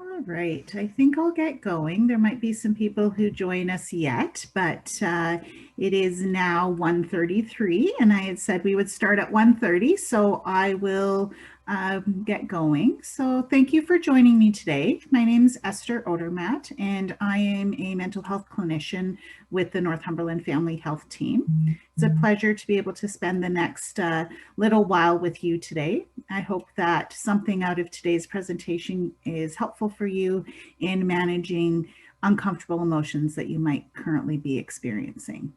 All right, I think I'll get going. There might be some people who join us yet, but it is now 1:33, and I had said we would start at 1:30, so I will get going. So thank you for joining me today. My name is Ester Odermatt, and I am a mental health clinician with the Northumberland Family Health Team. It's a pleasure to be able to spend the next little while with you today. I hope that something out of today's presentation is helpful for you in managing uncomfortable emotions that you might currently be experiencing.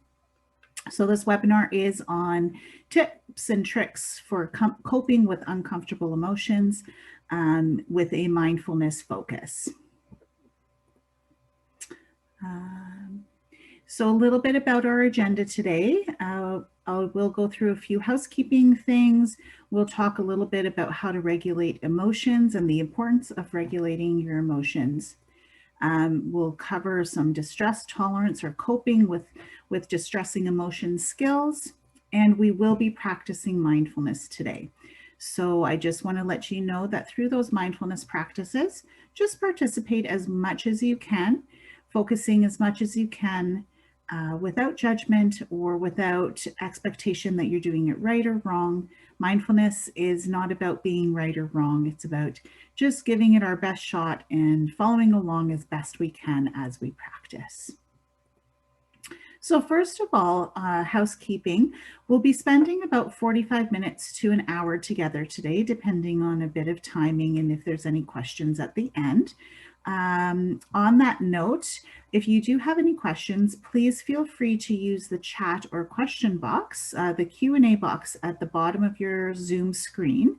So this webinar is on tips and tricks for coping with uncomfortable emotions with a mindfulness focus. So a little bit about our agenda today. We'll go through a few housekeeping things. We'll talk a little bit about how to regulate emotions and the importance of regulating your emotions. We'll cover some distress tolerance or coping with distressing emotion skills, and we will be practicing mindfulness today. So I just want to let you know that through those mindfulness practices, just participate as much as you can, focusing as much as you can, without judgment or without expectation that you're doing it right or wrong. Mindfulness is not about being right or wrong. It's about just giving it our best shot and following along as best we can as we practice. So first of all, housekeeping. We'll be spending about 45 minutes to an hour together today, depending on a bit of timing and if there's any questions at the end. On that note, if you do have any questions, please feel free to use the chat or question box, the Q&A box at the bottom of your Zoom screen.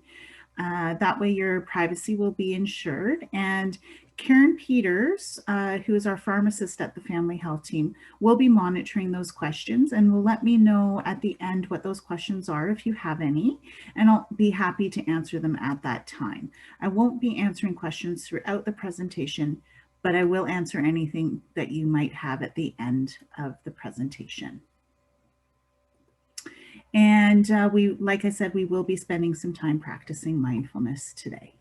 That way your privacy will be ensured. And Karen Peters, who is our pharmacist at the Family Health Team, will be monitoring those questions and will let me know at the end what those questions are if you have any, and I'll be happy to answer them at that time. I won't be answering questions throughout the presentation, but I will answer anything that you might have at the end of the presentation. And like I said, we will be spending some time practicing mindfulness today.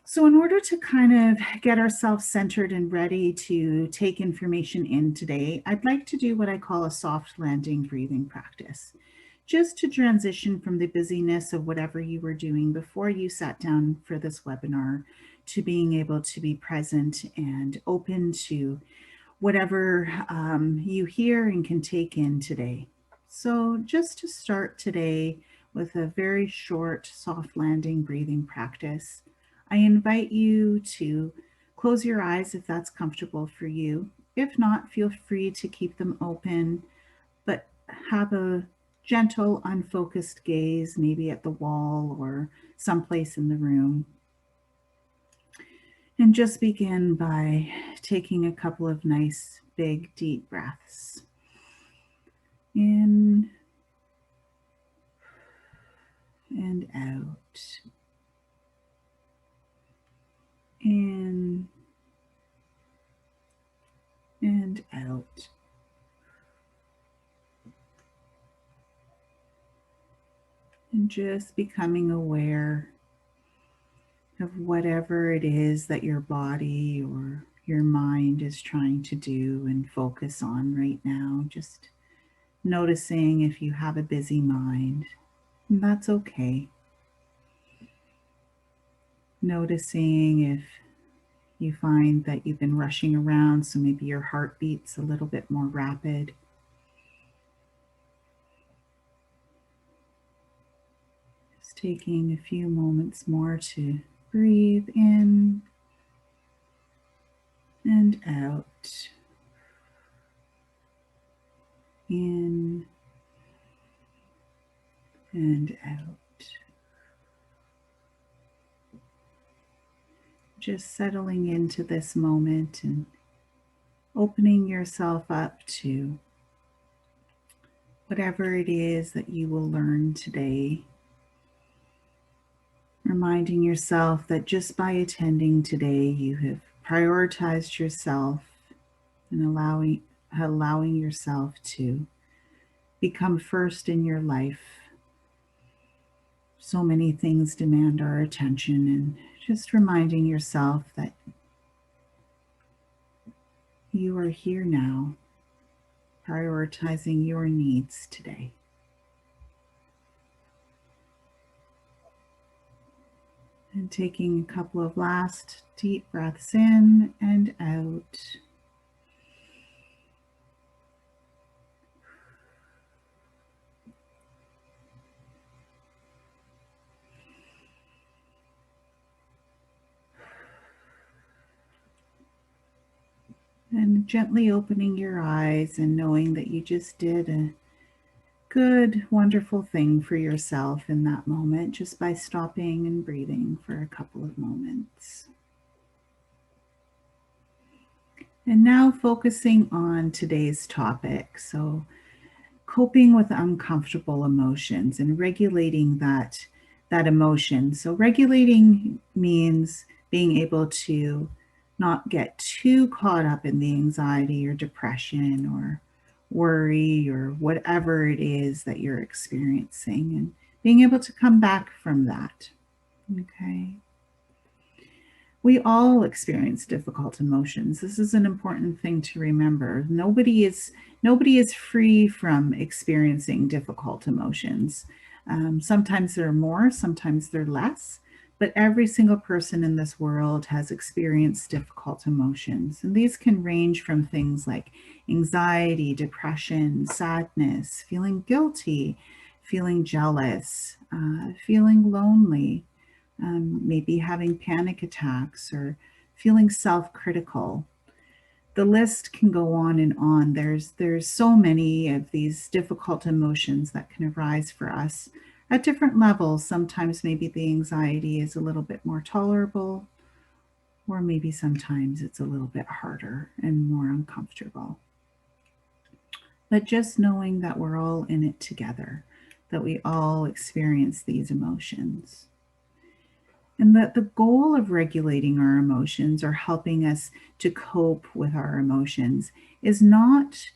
So in order to kind of get ourselves centered and ready to take information in today, I'd like to do what I call a soft landing breathing practice, just to transition from the busyness of whatever you were doing before you sat down for this webinar to being able to be present and open to whatever you hear and can take in today. So just to start today with a very short, soft landing breathing practice, I invite you to close your eyes if that's comfortable for you. If not, feel free to keep them open, but have a gentle, unfocused gaze, maybe at the wall or someplace in the room. And just begin by taking a couple of nice, big, deep breaths. In and out. In and out. And just becoming aware of whatever it is that your body or your mind is trying to do and focus on right now. Just noticing if you have a busy mind, and that's okay. Noticing if you find that you've been rushing around, so maybe your heartbeat's a little bit more rapid. Just taking a few moments more to breathe in and out. In and out. Just settling into this moment and opening yourself up to whatever it is that you will learn today. Reminding yourself that just by attending today, you have prioritized yourself and allowing yourself to become first in your life. So many things demand our attention, and Just reminding yourself that you are here now, prioritizing your needs today. And taking a couple of last deep breaths in and out. And gently opening your eyes and knowing that you just did a good, wonderful thing for yourself in that moment just by stopping and breathing for a couple of moments. And now focusing on today's topic. So, coping with uncomfortable emotions and regulating that emotion. So regulating means being able to not get too caught up in the anxiety or depression or worry or whatever it is that you're experiencing, and being able to come back from that. Okay. We all experience difficult emotions. This is an important thing to remember. Nobody is free from experiencing difficult emotions. Sometimes there are more, sometimes they're less, but every single person in this world has experienced difficult emotions. And these can range from things like anxiety, depression, sadness, feeling guilty, feeling jealous, feeling lonely, maybe having panic attacks or feeling self-critical. The list can go on and on. There's so many of these difficult emotions that can arise for us at different levels. Sometimes maybe the anxiety is a little bit more tolerable, or maybe sometimes it's a little bit harder and more uncomfortable. But just knowing that we're all in it together, that we all experience these emotions. And that the goal of regulating our emotions or helping us to cope with our emotions is not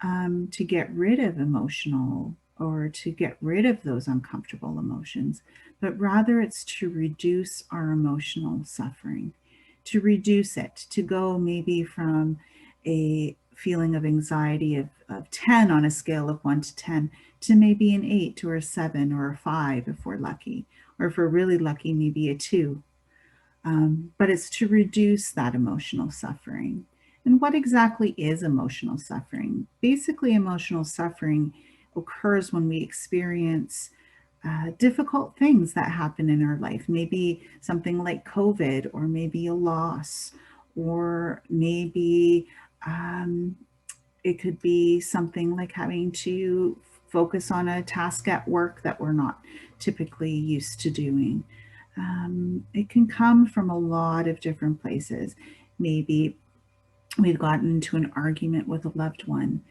to get rid of emotional or to get rid of those uncomfortable emotions, but rather it's to reduce our emotional suffering, to reduce it, to go maybe from a feeling of anxiety of 10 on a scale of 1 to 10 to maybe an 8 or a 7 or a 5 if we're lucky, or if we're really lucky, maybe a 2. But it's to reduce that emotional suffering. And what exactly is emotional suffering? Basically, emotional suffering occurs when we experience difficult things that happen in our life. Maybe something like COVID, or maybe a loss, or maybe it could be something like having to focus on a task at work that we're not typically used to doing. It can come from a lot of different places. Maybe we've gotten into an argument with a loved one,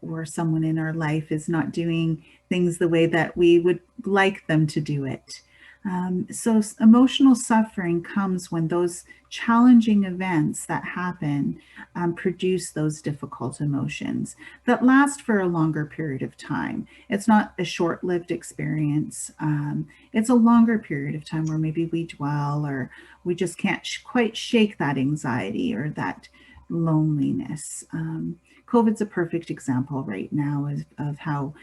or someone in our life is not doing things the way that we would like them to do it. So emotional suffering comes when those challenging events that happen produce those difficult emotions that last for a longer period of time. It's not a short-lived experience. It's a longer period of time where maybe we dwell, or we just can't quite shake that anxiety or that loneliness. COVID's a perfect example right now of how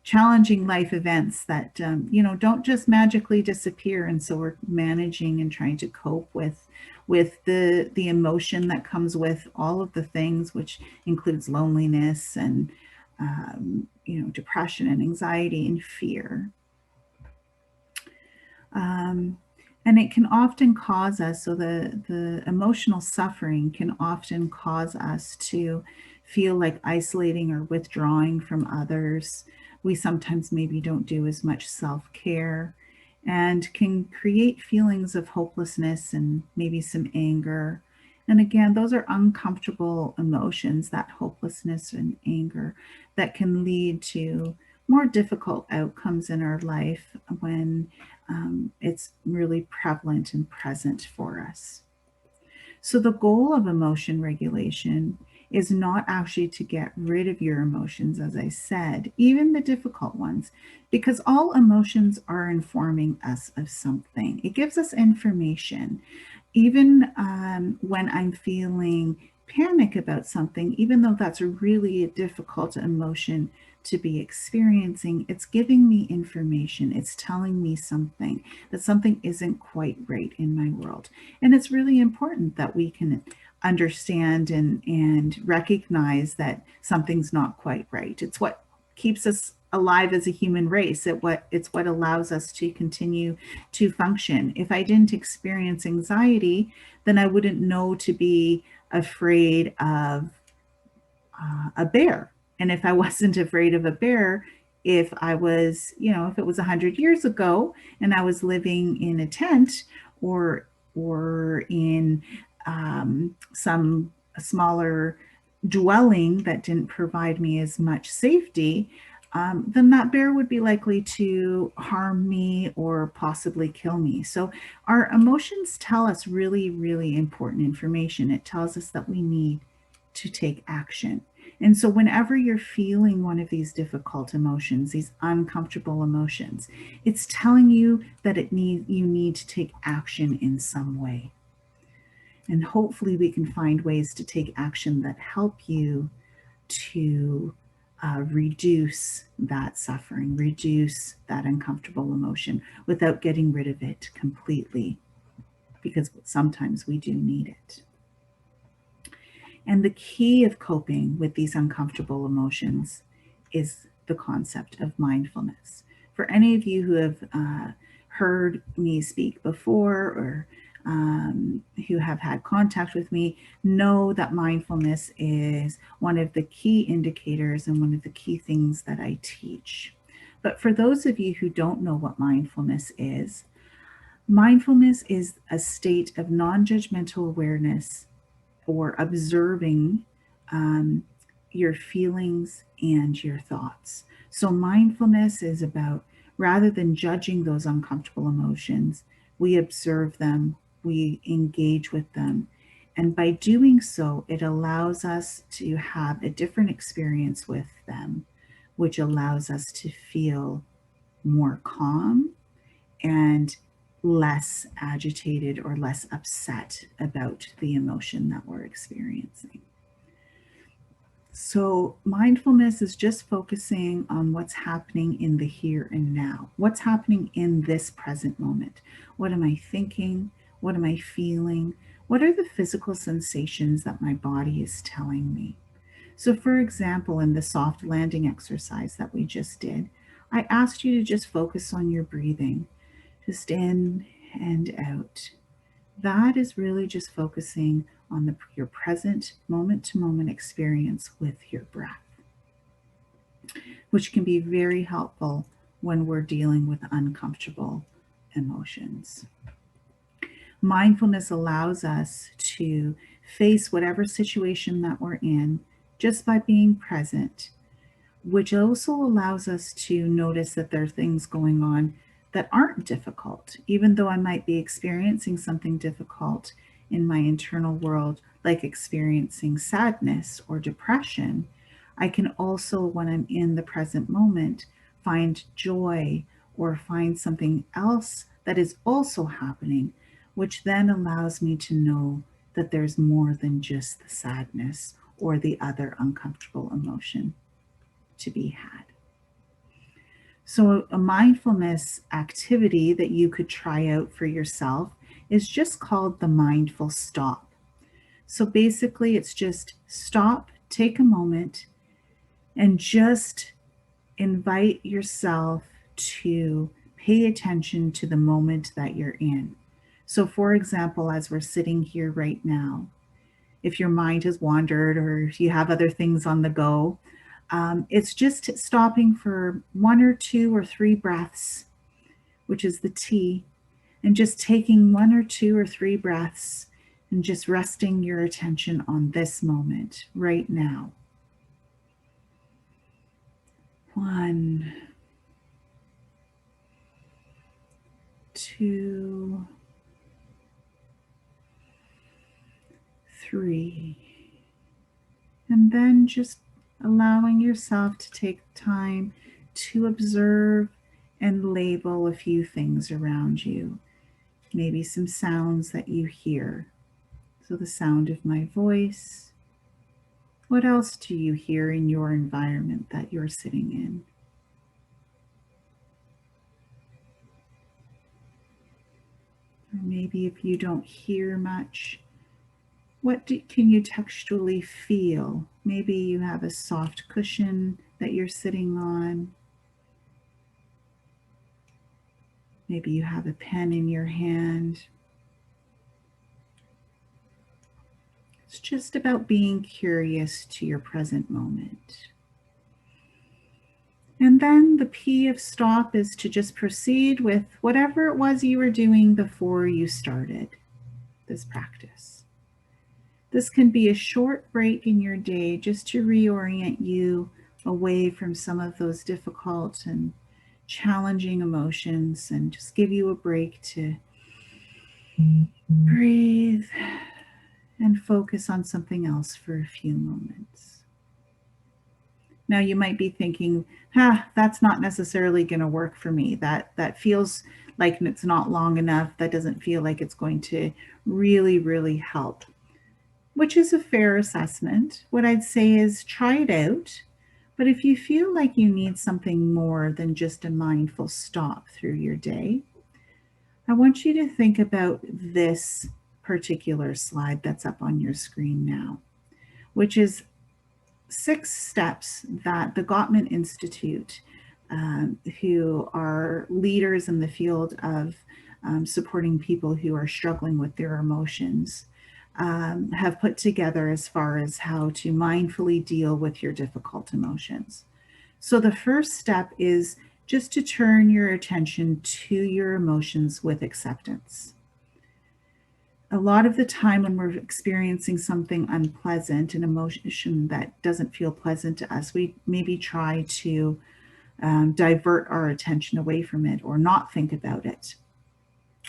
challenging life events that don't just magically disappear, and so we're managing and trying to cope with the emotion that comes with all of the things, which includes loneliness and depression and anxiety and fear. And it can often cause us, so the emotional suffering can often cause us to feel like isolating or withdrawing from others. We sometimes maybe don't do as much self-care, and can create feelings of hopelessness and maybe some anger. And again, those are uncomfortable emotions, that hopelessness and anger, that can lead to more difficult outcomes in our life when it's really prevalent and present for us. So the goal of emotion regulation is not actually to get rid of your emotions, as I said, even the difficult ones, because all emotions are informing us of something. It gives us information. Even when I'm feeling panic about something, even though that's a really difficult emotion to be experiencing, it's giving me information. It's telling me something, that something isn't quite right in my world. And it's really important that we can understand and recognize that something's not quite right. It's what keeps us alive as a human race. It's what allows us to continue to function. If I didn't experience anxiety, then I wouldn't know to be afraid of a bear. And if I wasn't afraid of a bear, if I was, if it was 100 years ago and I was living in a tent or in some smaller dwelling that didn't provide me as much safety, then that bear would be likely to harm me or possibly kill me. So our emotions tell us really, really important information. It tells us that we need to take action. And so whenever you're feeling one of these difficult emotions, these uncomfortable emotions, it's telling you that you need to take action in some way. And hopefully we can find ways to take action that help you to reduce that suffering, reduce that uncomfortable emotion without getting rid of it completely, because sometimes we do need it. And the key of coping with these uncomfortable emotions is the concept of mindfulness. For any of you who have heard me speak before or who have had contact with me, know that mindfulness is one of the key indicators and one of the key things that I teach. But for those of you who don't know what mindfulness is a state of non-judgmental awareness or observing your feelings and your thoughts. So, mindfulness is about rather than judging those uncomfortable emotions, we observe them, we engage with them. And by doing so, it allows us to have a different experience with them, which allows us to feel more calm and less agitated or less upset about the emotion that we're experiencing. So, mindfulness is just focusing on what's happening in the here and now. What's happening in this present moment? What am I thinking? What am I feeling? What are the physical sensations that my body is telling me? So, for example, in the soft landing exercise that we just did, I asked you to just focus on your breathing, just in and out. That is really just focusing on your present moment to moment experience with your breath, which can be very helpful when we're dealing with uncomfortable emotions. Mindfulness allows us to face whatever situation that we're in just by being present, which also allows us to notice that there are things going on that aren't difficult, even though I might be experiencing something difficult in my internal world, like experiencing sadness or depression. I can also, when I'm in the present moment, find joy or find something else that is also happening, which then allows me to know that there's more than just the sadness or the other uncomfortable emotion to be had. So, a mindfulness activity that you could try out for yourself is just called the mindful stop. So, basically, it's just stop, take a moment, and just invite yourself to pay attention to the moment that you're in. So, for example, as we're sitting here right now, if your mind has wandered or if you have other things on the go, it's just stopping for 1 or 2 or 3 breaths, which is the T, and just taking 1 or 2 or 3 breaths and just resting your attention on this moment right now. 1, 2, 3, And then just allowing yourself to take time to observe and label a few things around you. Maybe some sounds that you hear. So, the sound of my voice. What else do you hear in your environment that you're sitting in? Or maybe if you don't hear much, can you textually feel? Maybe you have a soft cushion that you're sitting on. Maybe you have a pen in your hand. It's just about being curious to your present moment. And then the P of stop is to just proceed with whatever it was you were doing before you started this practice. This can be a short break in your day just to reorient you away from some of those difficult and challenging emotions and just give you a break to breathe and focus on something else for a few moments. Now you might be thinking, that's not necessarily going to work for me. That feels like it's not long enough. That doesn't feel like it's going to really, really help, which is a fair assessment. What I'd say is try it out. But if you feel like you need something more than just a mindful stop through your day, I want you to think about this particular slide that's up on your screen now, which is 6 steps that the Gottman Institute, who are leaders in the field of supporting people who are struggling with their emotions, have put together as far as how to mindfully deal with your difficult emotions. So the first step is just to turn your attention to your emotions with acceptance. A lot of the time when we're experiencing something unpleasant, an emotion that doesn't feel pleasant to us, we maybe try to divert our attention away from it or not think about it.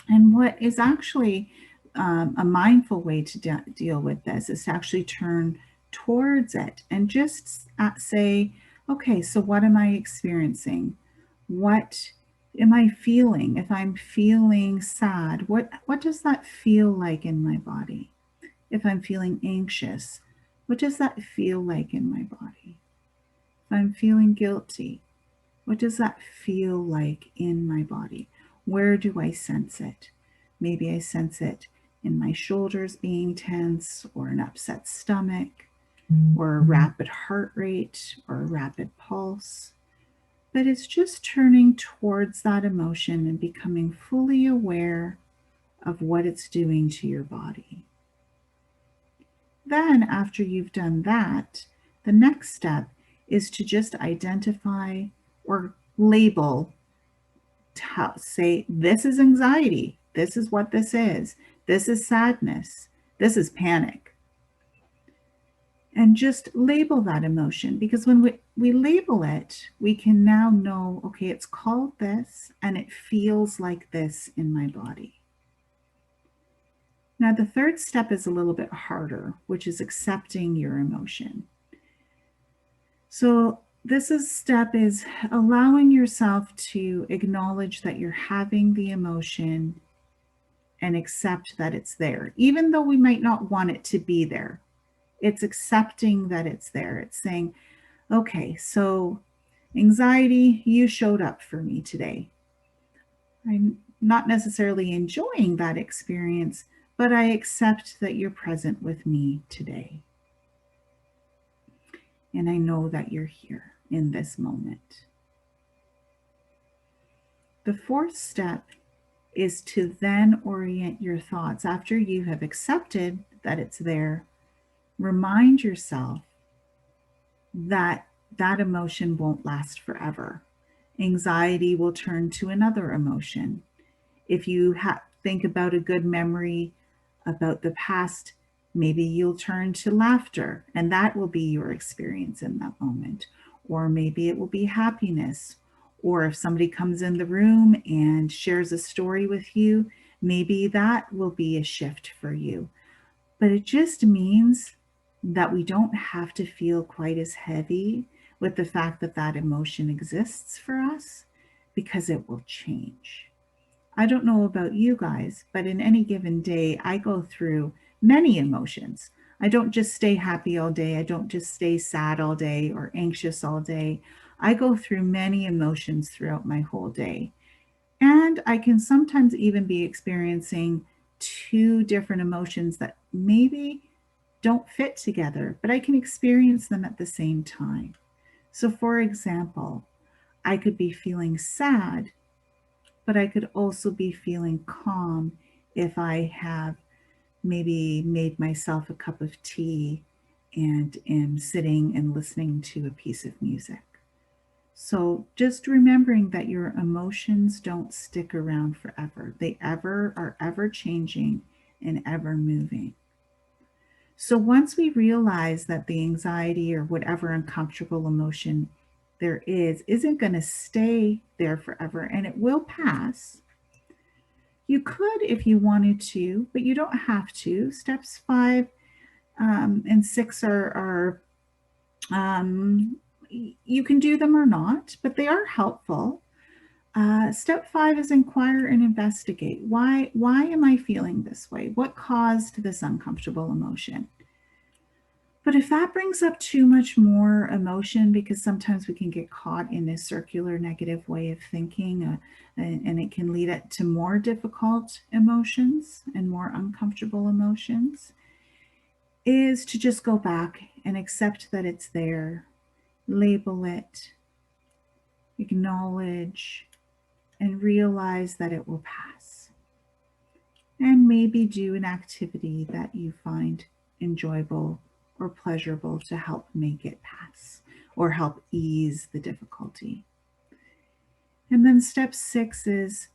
And what is actually a mindful way to deal with this is to actually turn towards it and just say, okay, so what am I experiencing? What am I feeling? If I'm feeling sad, what does that feel like in my body? If I'm feeling anxious, what does that feel like in my body? If I'm feeling guilty, what does that feel like in my body? Where do I sense it? Maybe I sense it in my shoulders being tense, or an upset stomach, or a rapid heart rate, or a rapid pulse. But it's just turning towards that emotion and becoming fully aware of what it's doing to your body. Then, after you've done that, the next step is to just identify or label, say, this is anxiety, this is what this is sadness, this is panic. And just label that emotion, because when we label it, we can now know, okay, it's called this and it feels like this in my body. Now, the third step is a little bit harder, which is accepting your emotion. So this step is allowing yourself to acknowledge that you're having the emotion and accept that it's there, even though we might not want it to be there. It's accepting that it's there. It's saying, okay, so anxiety, you showed up for me today. I'm not necessarily enjoying that experience, but I accept that you're present with me today. And I know that you're here in this moment. The fourth step is to then orient your thoughts after you have accepted that it's there. Remind yourself that that emotion won't last forever. Anxiety will turn to another emotion. If you think about a good memory about the past, maybe you'll turn to laughter, and that will be your experience in that moment. Or maybe it will be happiness. Or if somebody comes in the room and shares a story with you, maybe that will be a shift for you. But it just means that we don't have to feel quite as heavy with the fact that that emotion exists for us, because it will change. I don't know about you guys, but in any given day, I go through many emotions. I don't just stay happy all day. I don't just stay sad all day or anxious all day. I go through many emotions throughout my whole day. And I can sometimes even be experiencing two different emotions that maybe don't fit together, but I can experience them at the same time. So, for example, I could be feeling sad, but I could also be feeling calm if I have maybe made myself a cup of tea and am sitting and listening to a piece of music. So just remembering that your emotions don't stick around forever. They are ever changing and ever moving. So once we realize that the anxiety or whatever uncomfortable emotion there isn't going to stay there forever and it will pass. You could if you wanted to, but you don't have to. Steps 5 and 6 are you can do them or not, but they are helpful. Step 5 is inquire and investigate. Why am I feeling this way? What caused this uncomfortable emotion? But if that brings up too much more emotion, because sometimes we can get caught in a circular negative way of thinking, and it can lead it to more difficult emotions and more uncomfortable emotions, is to just go back and accept that it's there, label it, acknowledge, and realize that it will pass. And maybe do an activity that you find enjoyable or pleasurable to help make it pass or help ease the difficulty. And then step 6 is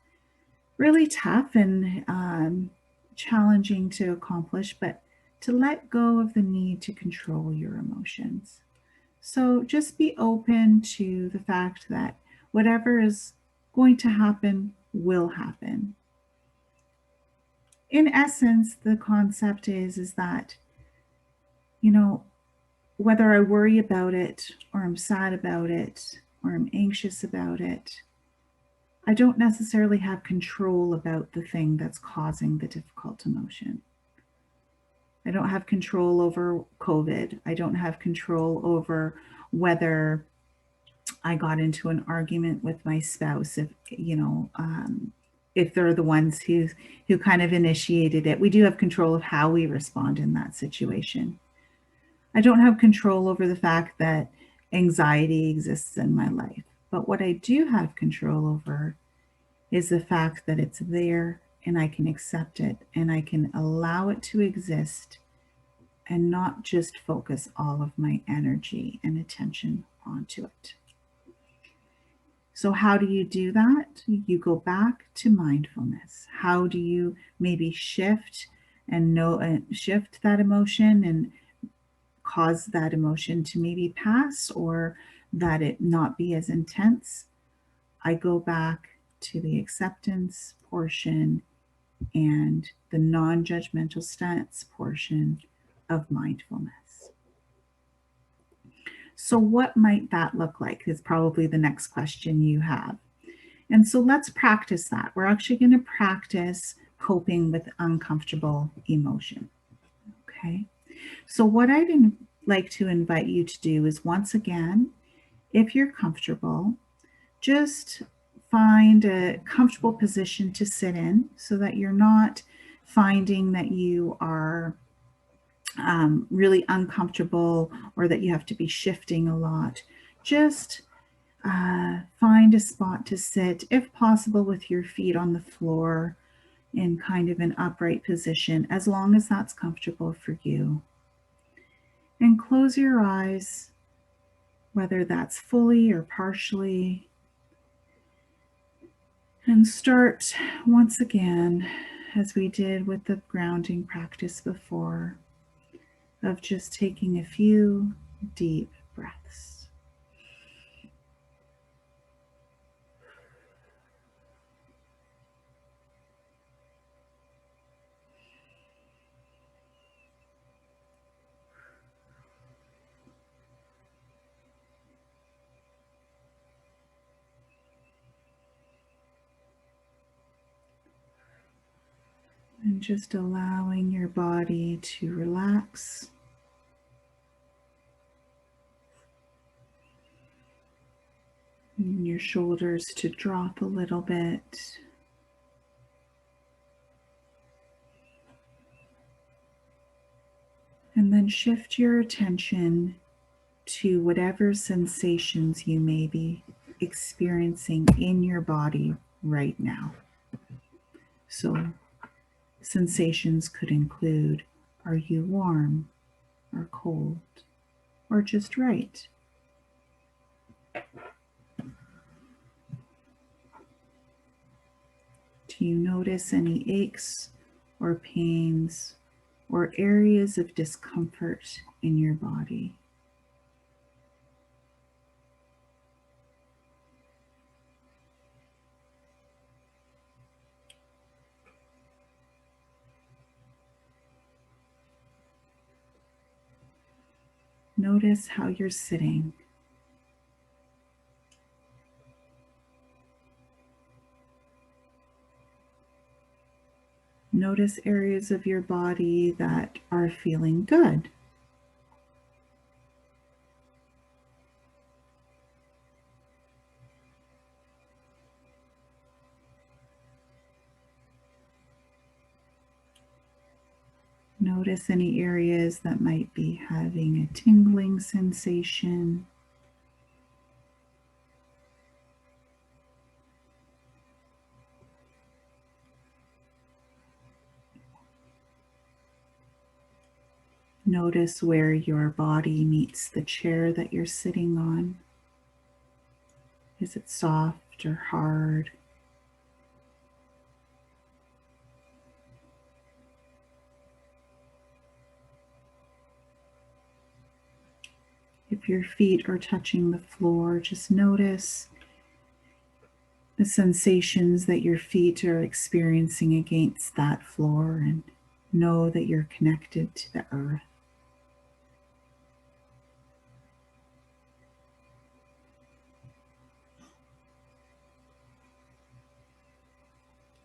really tough and challenging to accomplish, but to let go of the need to control your emotions. So just be open to the fact that whatever is going to happen will happen. In essence, the concept is that, you know, whether I worry about it or I'm sad about it or I'm anxious about it, I don't necessarily have control about the thing that's causing the difficult emotion. I don't have control over COVID. I don't have control over whether I got into an argument with my spouse, if they're the ones who kind of initiated it. We do have control of how we respond in that situation. I don't have control over the fact that anxiety exists in my life. But what I do have control over is the fact that it's there and I can accept it and I can allow it to exist and not just focus all of my energy and attention onto it. So, how do you do that? You go back to mindfulness. How do you maybe shift that emotion and cause that emotion to maybe pass or that it not be as intense? I go back to the acceptance portion and the non judgmental stance portion of mindfulness. So, what might that look like? Is probably the next question you have. And so, let's practice that. We're actually going to practice coping with uncomfortable emotion. Okay. So, what I'd like to invite you to do is once again, if you're comfortable, just find a comfortable position to sit in so that you're not finding that you are really uncomfortable or that you have to be shifting a lot. Just find a spot to sit, if possible, with your feet on the floor in kind of an upright position, as long as that's comfortable for you. And close your eyes, whether that's fully or partially. And start once again, as we did with the grounding practice before, of just taking a few deep breaths. Just allowing your body to relax. And your shoulders to drop a little bit. And then shift your attention to whatever sensations you may be experiencing in your body right now. So sensations could include, are you warm or cold or just right? Do you notice any aches or pains or areas of discomfort in your body? Notice how you're sitting. Notice areas of your body that are feeling good. Notice any areas that might be having a tingling sensation. Notice where your body meets the chair that you're sitting on. Is it soft or hard? If your feet are touching the floor, just notice the sensations that your feet are experiencing against that floor and know that you're connected to the earth.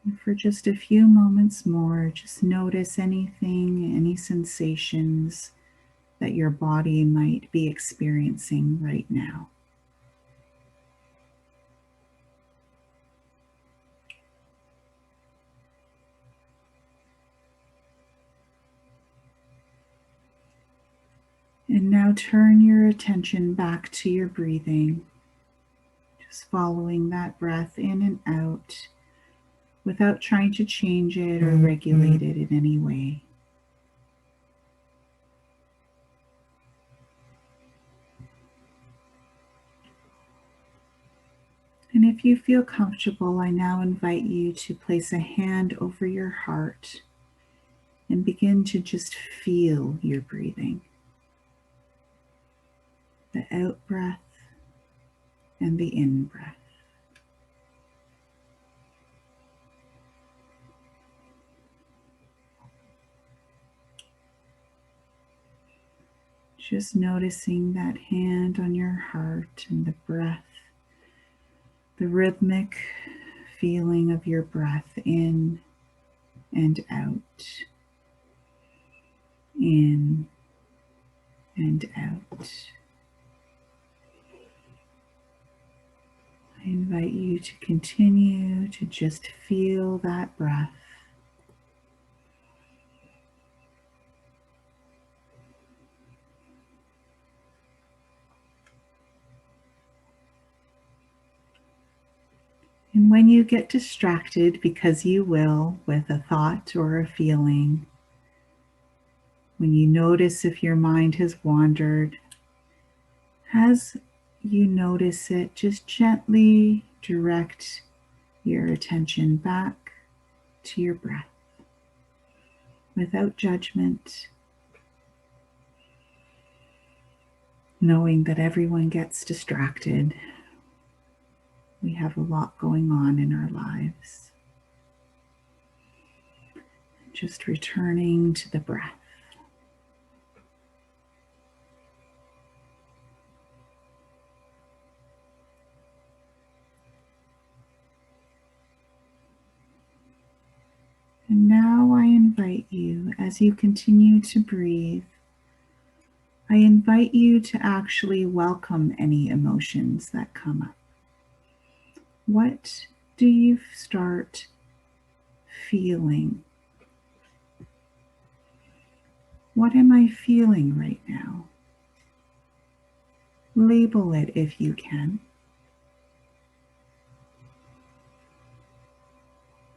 And for just a few moments more, just notice anything, any sensations that your body might be experiencing right now. And now turn your attention back to your breathing, just following that breath in and out without trying to change it or regulate it in any way. And if you feel comfortable, I now invite you to place a hand over your heart and begin to just feel your breathing. The out breath and the in breath. Just noticing that hand on your heart and the breath, the rhythmic feeling of your breath in and out, in and out. I invite you to continue to just feel that breath. And when you get distracted, because you will, with a thought or a feeling, when you notice if your mind has wandered, as you notice it, just gently direct your attention back to your breath without judgment, knowing that everyone gets distracted. We have a lot going on in our lives. Just returning to the breath. And now I invite invite you, as you continue to breathe, I invite you to actually welcome any emotions that come up. What do you start feeling? What am I feeling right now? Label it if you can.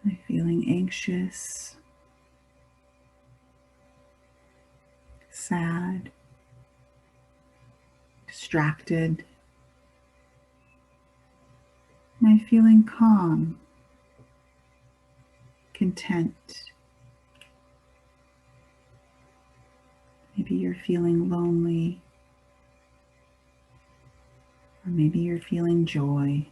Am I feeling anxious, sad, distracted? Am I feeling calm, content? Maybe you're feeling lonely, or maybe you're feeling joy.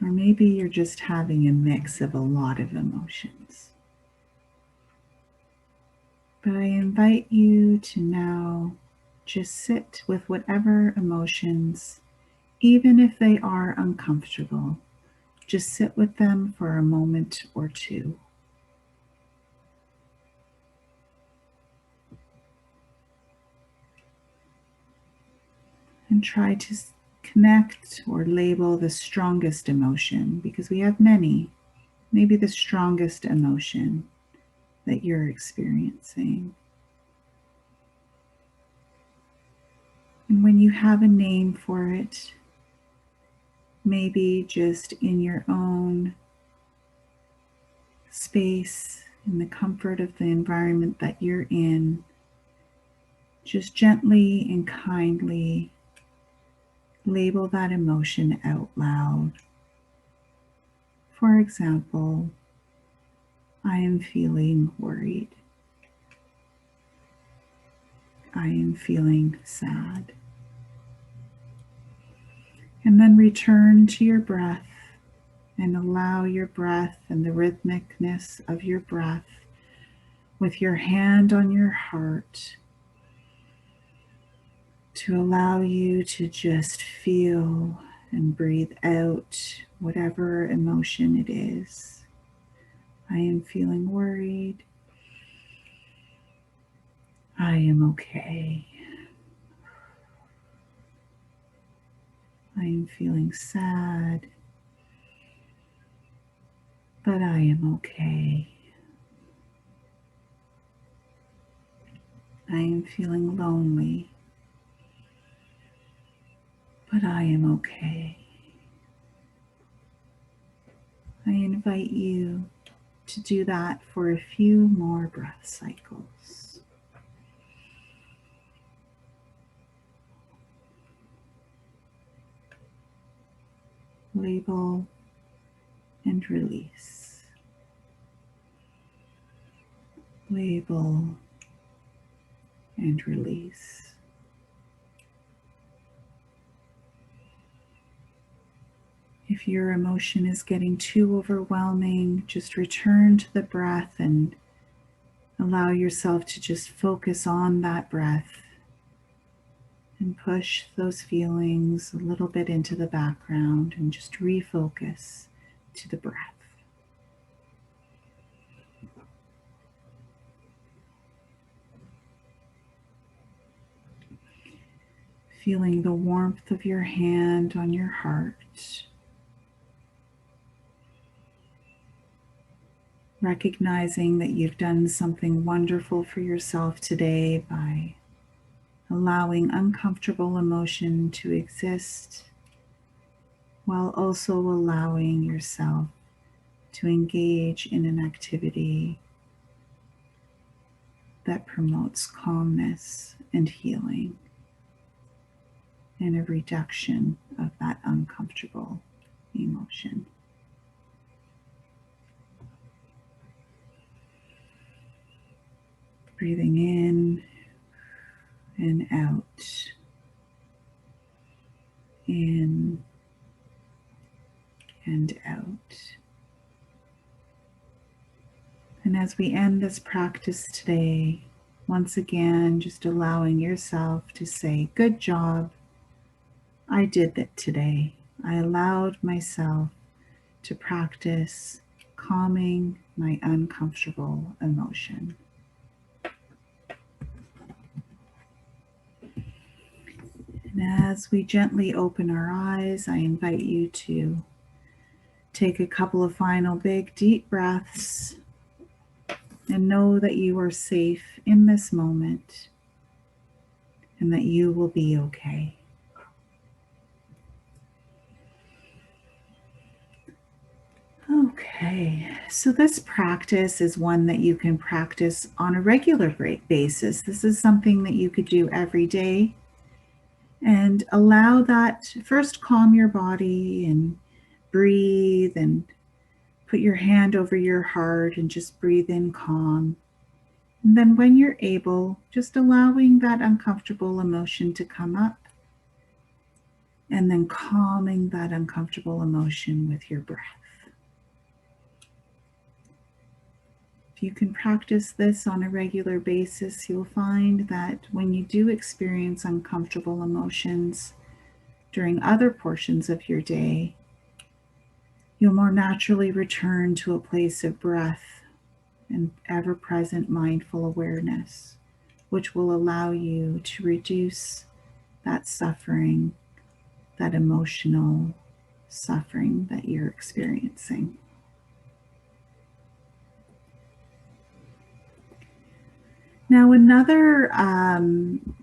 Or maybe you're just having a mix of a lot of emotions. But I invite you to now just sit with whatever emotions, even if they are uncomfortable. Just sit with them for a moment or two. And try to connect or label the strongest emotion, because we have many. Maybe the strongest emotion that you're experiencing. And when you have a name for it, maybe just in your own space, in the comfort of the environment that you're in, just gently and kindly label that emotion out loud. For example, I am feeling worried. I am feeling sad. And then return to your breath and allow your breath and the rhythmicness of your breath with your hand on your heart to allow you to just feel and breathe out whatever emotion it is. I am feeling worried. I am okay. I am feeling sad, but I am okay. I am feeling lonely, but I am okay. I invite you to do that for a few more breath cycles. Label and release. Label and release. If your emotion is getting too overwhelming, just return to the breath and allow yourself to just focus on that breath and push those feelings a little bit into the background and just refocus to the breath. Feeling the warmth of your hand on your heart. Recognizing that you've done something wonderful for yourself today by allowing uncomfortable emotion to exist, while also allowing yourself to engage in an activity that promotes calmness and healing and a reduction of that uncomfortable emotion. Breathing in and out, in and out. And as we end this practice today, once again, just allowing yourself to say, good job. I did that today. I allowed myself to practice calming my uncomfortable emotion. And as we gently open our eyes, I invite you to take a couple of final big deep breaths and know that you are safe in this moment and that you will be okay. Okay, so this practice is one that you can practice on a regular basis. This is something that you could do every day, and allow that. First, calm your body and breathe, and put your hand over your heart and just breathe in calm. And then when you're able, just allowing that uncomfortable emotion to come up, and then calming that uncomfortable emotion with your breath. If you can practice this on a regular basis, you'll find that when you do experience uncomfortable emotions during other portions of your day, you'll more naturally return to a place of breath and ever-present mindful awareness, which will allow you to reduce that suffering, that emotional suffering that you're experiencing. Now, another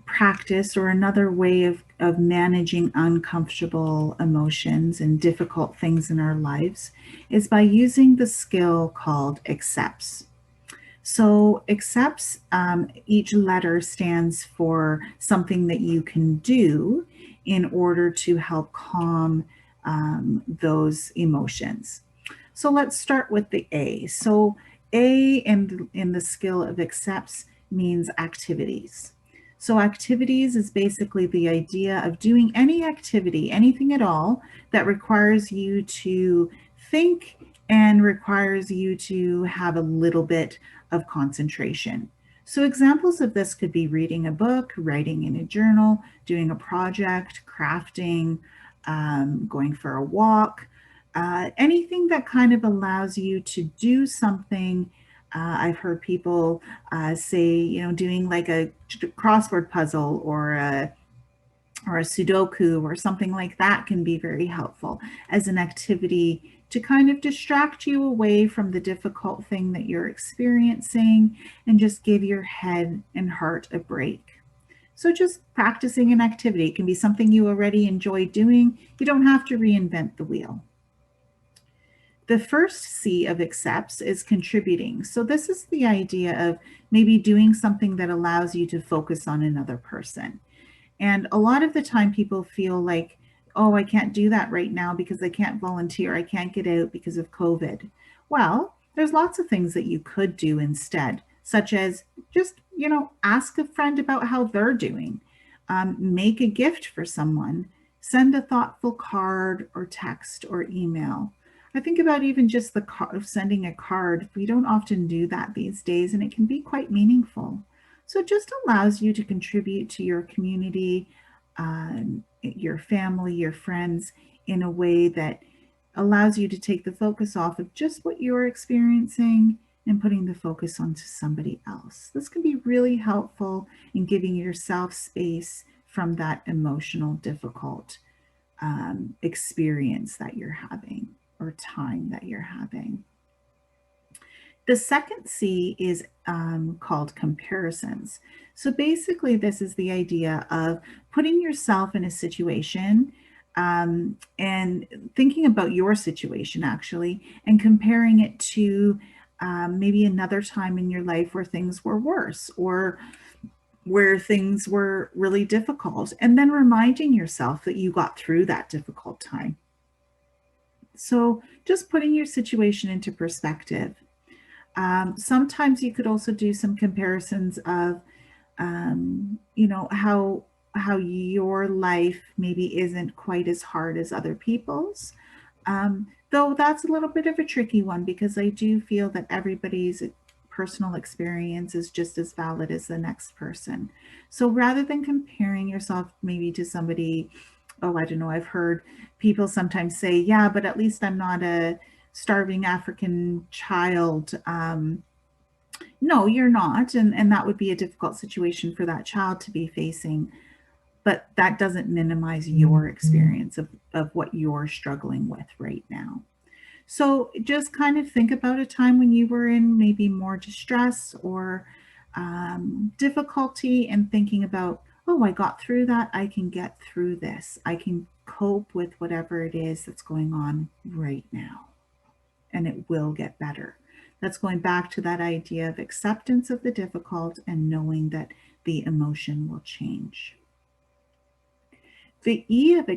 practice or another way of managing uncomfortable emotions and difficult things in our lives is by using the skill called accepts. So, accepts, each letter stands for something that you can do in order to help calm those emotions. So let's start with the A. So A in the skill of accepts means activities. So activities is basically the idea of doing any activity, anything at all that requires you to think and requires you to have a little bit of concentration. So examples of this could be reading a book, writing in a journal, doing a project, crafting, going for a walk, anything that kind of allows you to do something. I've heard people say, doing like a crossword puzzle or a Sudoku or something like that can be very helpful as an activity to kind of distract you away from the difficult thing that you're experiencing and just give your head and heart a break. So just practicing an activity, it can be something you already enjoy doing. You don't have to reinvent the wheel. The first C of accepts is contributing. So this is the idea of maybe doing something that allows you to focus on another person. And a lot of the time people feel like, oh, I can't do that right now because I can't volunteer. I can't get out because of COVID. Well, there's lots of things that you could do instead, such as just, ask a friend about how they're doing. Make a gift for someone. Send a thoughtful card or text or email. I think about even just the of sending a card. We don't often do that these days, and it can be quite meaningful. So it just allows you to contribute to your community, your family, your friends in a way that allows you to take the focus off of just what you're experiencing and putting the focus onto somebody else. This can be really helpful in giving yourself space from that emotional, difficult experience that you're having or time that you're having. The second C is called comparisons. So basically, this is the idea of putting yourself in a situation and thinking about your situation actually and comparing it to maybe another time in your life where things were worse or where things were really difficult, and then reminding yourself that you got through that difficult time. So just putting your situation into perspective. Sometimes you could also do some comparisons of, how your life maybe isn't quite as hard as other people's. Though that's a little bit of a tricky one because I do feel that everybody's personal experience is just as valid as the next person. So rather than comparing yourself maybe to somebody oh, I don't know, I've heard people sometimes say, yeah, but at least I'm not a starving African child. No, you're not. And that would be a difficult situation for that child to be facing. But that doesn't minimize your experience of what you're struggling with right now. So just kind of think about a time when you were in maybe more distress or difficulty, and thinking about, oh, I got through that. I can get through this. I can cope with whatever it is that's going on right now, and it will get better. That's going back to that idea of acceptance of the difficult and knowing that the emotion will change. The E of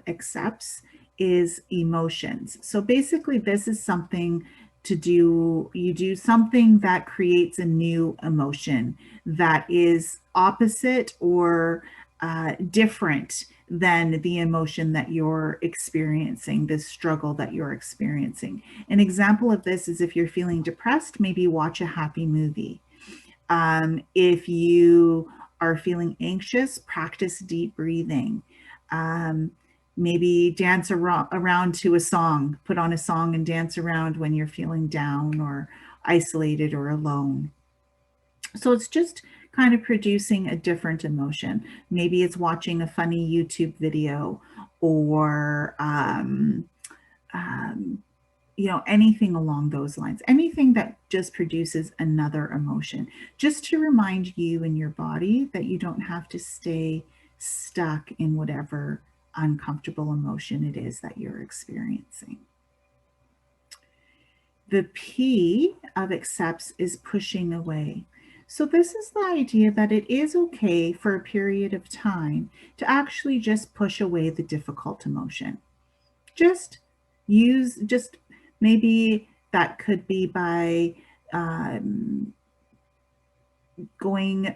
accepts is emotions. So basically, this is something to do, you do something that creates a new emotion that is opposite or different than the emotion that you're experiencing, this struggle that you're experiencing. An example of this is if you're feeling depressed, maybe watch a happy movie. If you are feeling anxious, practice deep breathing. Um, Maybe dance around to a song, put on a song and dance around when you're feeling down or isolated or alone. So it's just kind of producing a different emotion. Maybe it's watching a funny YouTube video, or um, anything along those lines, anything that just produces another emotion, just to remind you and your body that you don't have to stay stuck in whatever uncomfortable emotion it is that you're experiencing. The P of accepts is pushing away. So this is the idea that it is okay for a period of time to actually just push away the difficult emotion. Just maybe that could be by going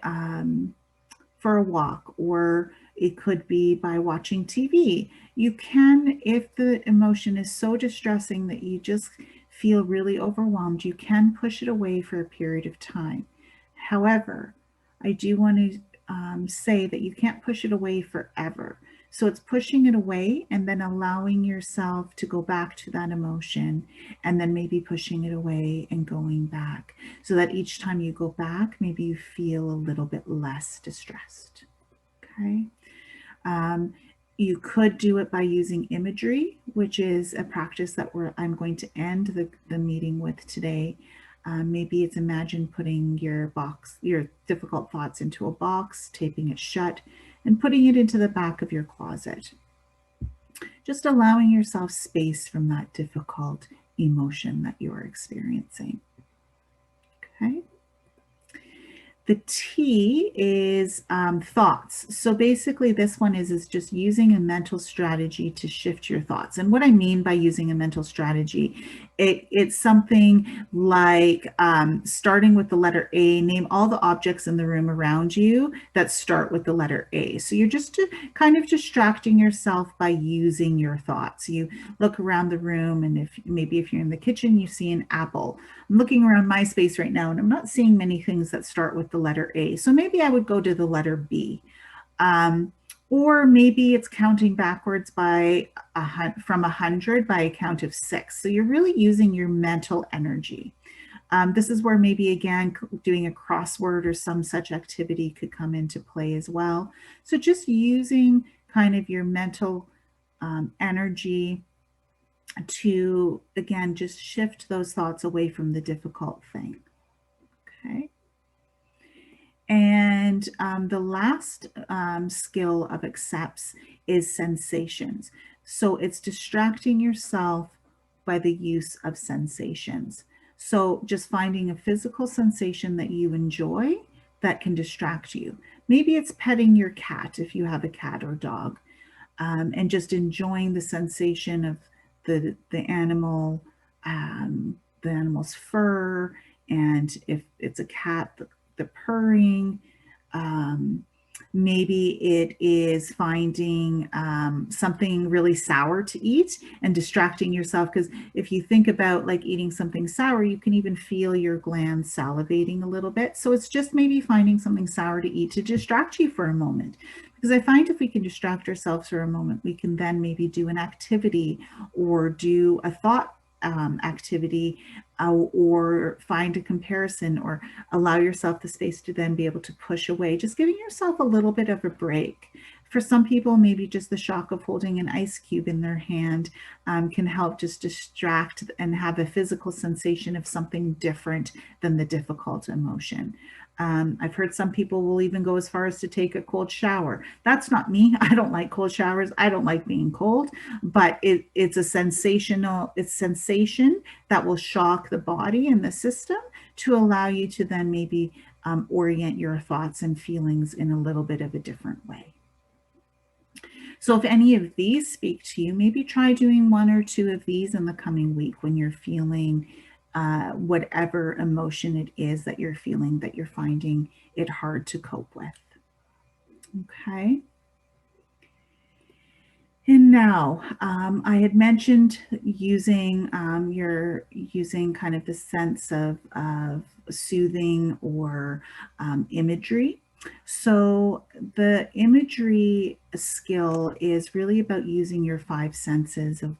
for a walk, or it could be by watching TV. You can, if the emotion is so distressing that you just feel really overwhelmed, you can push it away for a period of time. However, I do want to say that you can't push it away forever. So it's pushing it away and then allowing yourself to go back to that emotion, and then maybe pushing it away and going back, so that each time you go back, maybe you feel a little bit less distressed. Okay. You could do it by using imagery, which is a practice that I'm going to end the meeting with today. Maybe it's imagine putting your difficult thoughts into a box, taping it shut, and putting it into the back of your closet. Just allowing yourself space from that difficult emotion that you're experiencing. Okay. The T is thoughts. So basically this one is just using a mental strategy to shift your thoughts. And what I mean by using a mental strategy, it's something like starting with the letter A, name all the objects in the room around you that start with the letter A. So you're just kind of distracting yourself by using your thoughts. You look around the room, and if you're in the kitchen, you see an apple. I'm looking around my space right now, and I'm not seeing many things that start with the letter A. So maybe I would go to the letter B. Or maybe it's counting backwards from 100 by a count of 6. So you're really using your mental energy. This is where maybe, again, doing a crossword or some such activity could come into play as well. So just using kind of your mental energy to, again, just shift those thoughts away from the difficult thing. Okay. And the last skill of accepts is sensations. So it's distracting yourself by the use of sensations. So just finding a physical sensation that you enjoy that can distract you. Maybe it's petting your cat if you have a cat or dog, and just enjoying the sensation of the animal's fur, and if it's a cat, the purring. Maybe it is finding something really sour to eat and distracting yourself. Because if you think about like eating something sour, you can even feel your glands salivating a little bit. So it's just maybe finding something sour to eat to distract you for a moment. Because I find if we can distract ourselves for a moment, we can then maybe do an activity or do a thought activity, or find a comparison, or allow yourself the space to then be able to push away, just giving yourself a little bit of a break. For some people, maybe just the shock of holding an ice cube in their hand can help just distract and have a physical sensation of something different than the difficult emotion. I've heard some people will even go as far as to take a cold shower. That's not me. I don't like cold showers. I don't like being cold, but it's a sensation that will shock the body and the system to allow you to then maybe orient your thoughts and feelings in a little bit of a different way. So if any of these speak to you, maybe try doing one or two of these in the coming week when you're feeling whatever emotion it is that you're feeling that you're finding it hard to cope with. Okay. And now, I had mentioned using using kind of the sense of soothing or imagery. So the imagery skill is really about using your five senses of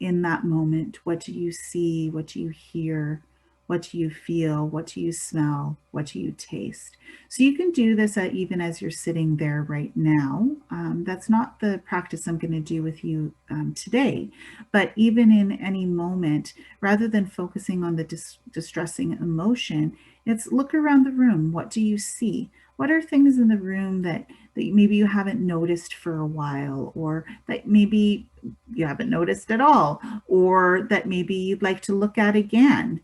in that moment. What do you see? What do you hear? What do you feel? What do you smell? What do you taste? So you can do this even as you're sitting there right now. That's not the practice I'm going to do with you today, but even in any moment, rather than focusing on the distressing emotion, it's look around the room. What do you see? What are things in the room that maybe you haven't noticed for a while, or that maybe you haven't noticed at all, or that maybe you'd like to look at again?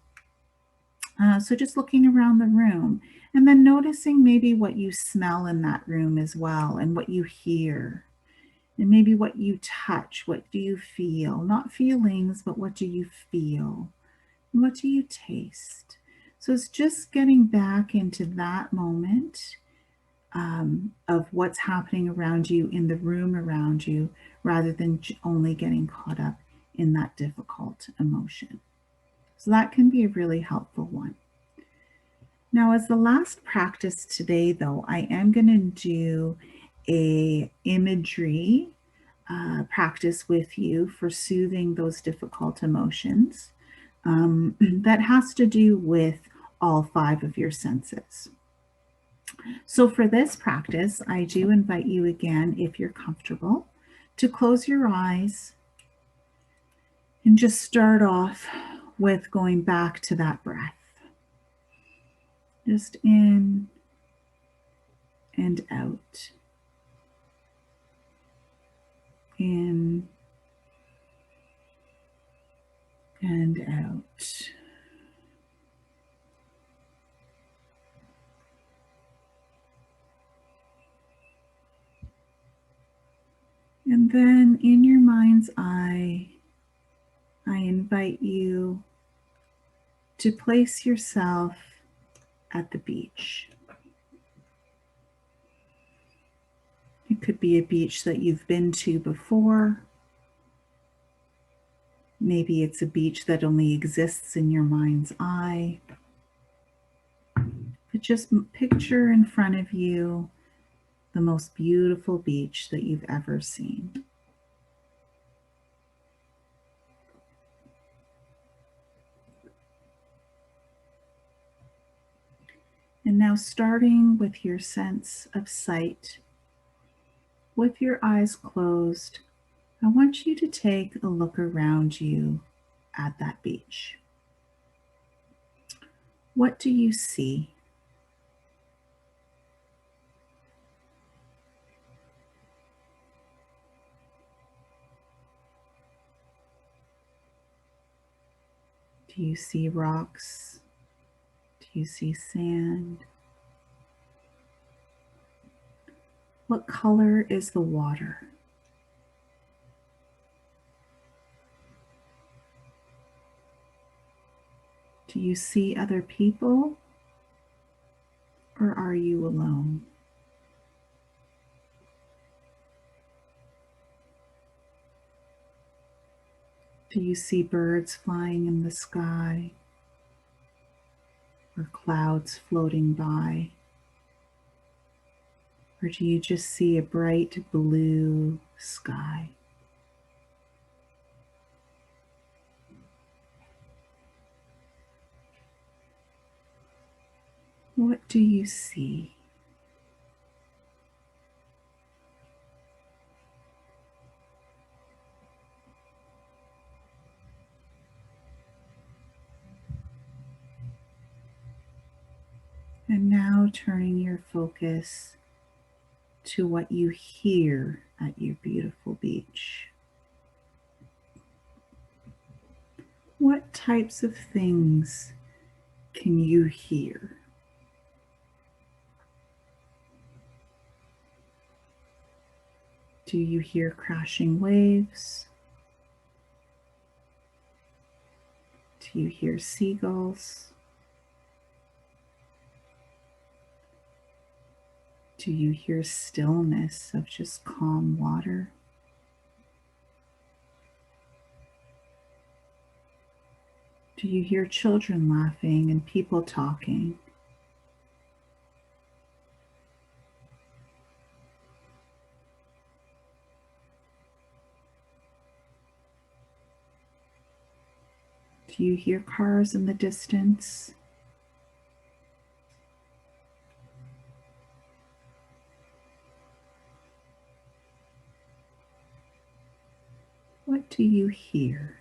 So just looking around the room and then noticing maybe what you smell in that room as well, and what you hear, and maybe what you touch. What do you feel? Not feelings, but what do you feel? And what do you taste? So it's just getting back into that moment of what's happening around you in the room around you, rather than only getting caught up in that difficult emotion. So that can be a really helpful one. Now, as the last practice today, though, I am going to do a imagery practice with you for soothing those difficult emotions that has to do with all five of your senses. So for this practice, I do invite you again, if you're comfortable, to close your eyes and just start off with going back to that breath. Just in and out. In and out. And then in your mind's eye, I invite you to place yourself at the beach. It could be a beach that you've been to before. Maybe it's a beach that only exists in your mind's eye. But just picture in front of you the most beautiful beach that you've ever seen. And now, starting with your sense of sight, with your eyes closed, I want you to take a look around you at that beach. What do you see? Do you see rocks? Do you see sand? What color is the water? Do you see other people, or are you alone? Do you see birds flying in the sky or clouds floating by? Or do you just see a bright blue sky? What do you see? And now turning your focus to what you hear at your beautiful beach. What types of things can you hear? Do you hear crashing waves? Do you hear seagulls? Do you hear stillness of just calm water? Do you hear children laughing and people talking? Do you hear cars in the distance? What do you hear?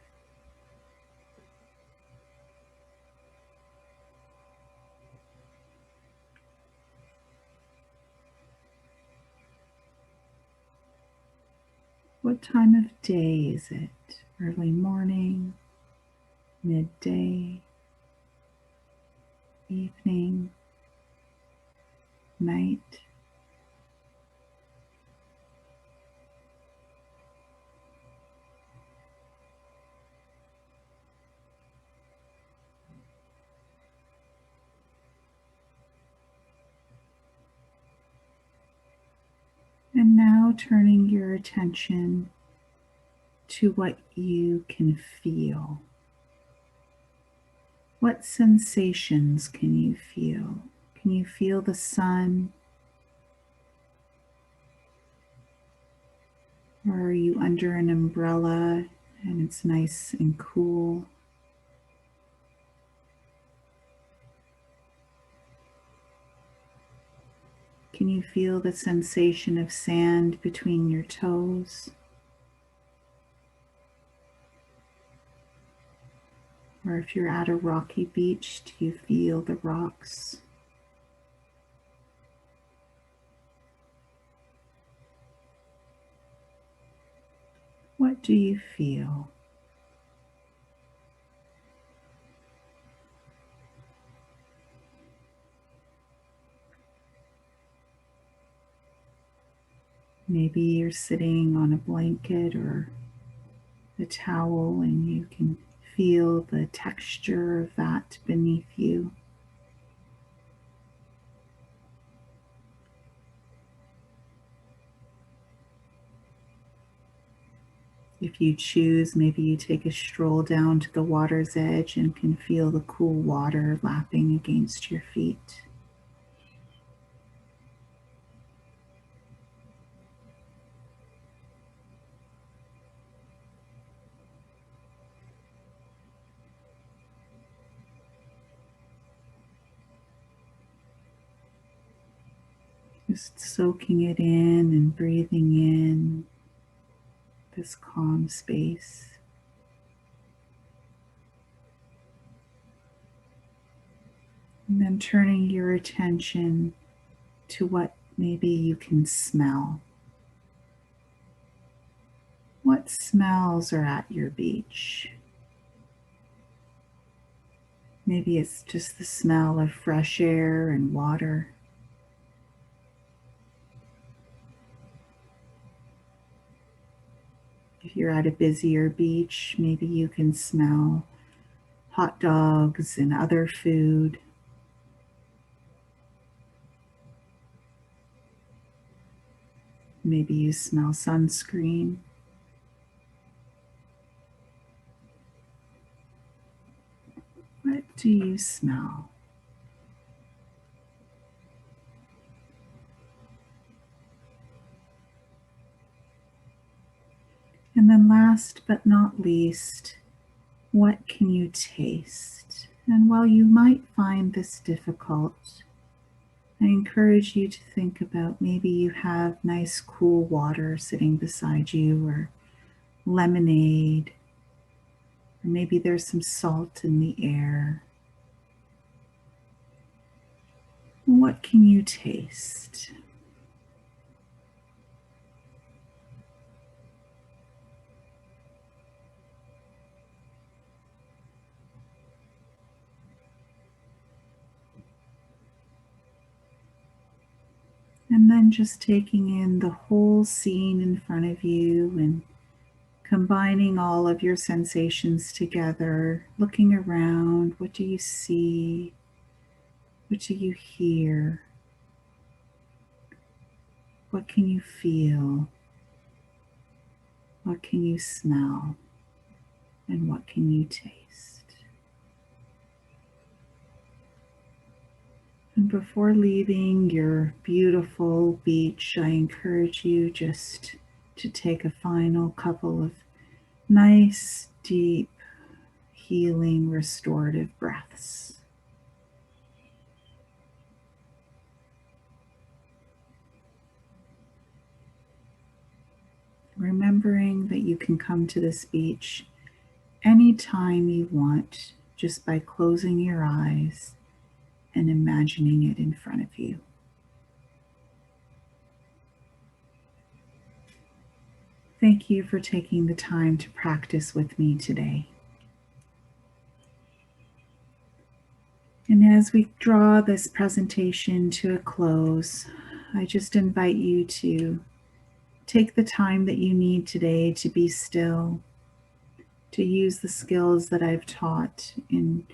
What time of day is it? Early morning, midday, evening, night? And now turning your attention to what you can feel. What sensations can you feel? Can you feel the sun? Or are you under an umbrella and it's nice and cool? Can you feel the sensation of sand between your toes? Or if you're at a rocky beach, do you feel the rocks? What do you feel? Maybe you're sitting on a blanket or a towel and you can feel the texture of that beneath you. If you choose, maybe you take a stroll down to the water's edge and can feel the cool water lapping against your feet. Just soaking it in and breathing in this calm space. And then turning your attention to what maybe you can smell. What smells are at your beach? Maybe it's just the smell of fresh air and water. If you're at a busier beach, maybe you can smell hot dogs and other food. Maybe you smell sunscreen. do you smell? And then last but not least, what can you taste? And while you might find this difficult, I encourage you to think about maybe you have nice cool water sitting beside you, or lemonade, or maybe there's some salt in the air. What can you taste? And then just taking in the whole scene in front of you and combining all of your sensations together, looking around. What do you see? What do you hear? What can you feel? What can you smell? And what can you taste? And before leaving your beautiful beach, I encourage you just to take a final couple of nice, deep, healing, restorative breaths. Remembering that you can come to this beach anytime you want, just by closing your eyes and imagining it in front of you. Thank you for taking the time to practice with me today. And as we draw this presentation to a close, I just invite you to take the time that you need today to be still, to use the skills that I've taught in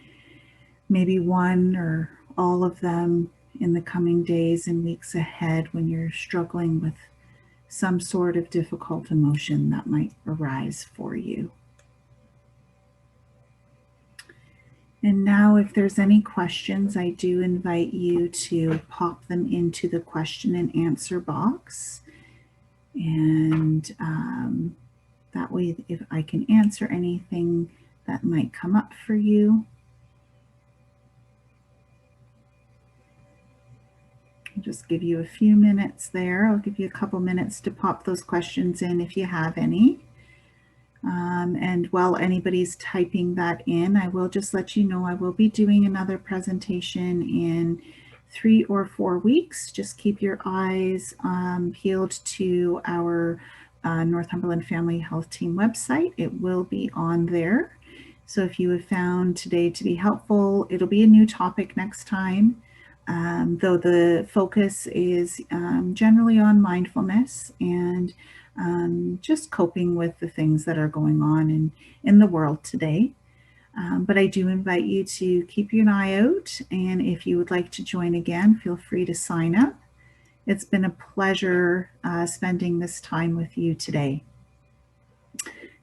maybe one or all of them in the coming days and weeks ahead when you're struggling with some sort of difficult emotion that might arise for you. And now, if there's any questions, I do invite you to pop them into the question and answer box. And that way, if I can answer anything that might come up for you. I'll just give you a few minutes there. I'll give you a couple minutes to pop those questions in if you have any. And while anybody's typing that in, I will just let you know I will be doing another presentation in 3 or 4 weeks. Just keep your eyes peeled to our Northumberland Family Health Team website. It will be on there. So if you have found today to be helpful, it'll be a new topic next time. Though the focus is generally on mindfulness and just coping with the things that are going on in the world today. But I do invite you to keep an eye out, and if you would like to join again, feel free to sign up. It's been a pleasure spending this time with you today.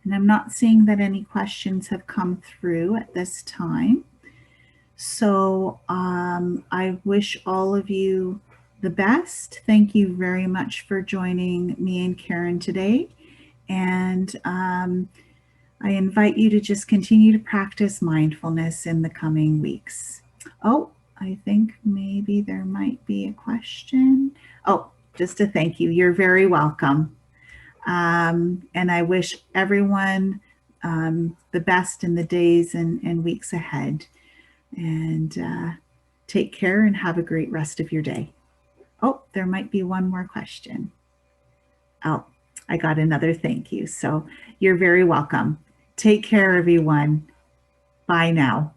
And I'm not seeing that any questions have come through at this time. So I wish all of you the best. Thank you very much for joining me and Karen today. And I invite you to just continue to practice mindfulness in the coming weeks. Oh, I think maybe there might be a question. Oh, just a thank you. You're very welcome. And I wish everyone the best in the days and weeks ahead. And take care and have a great rest of your day. Oh, there might be one more question. Oh, I got another thank you. So you're very welcome. Take care, everyone. Bye now.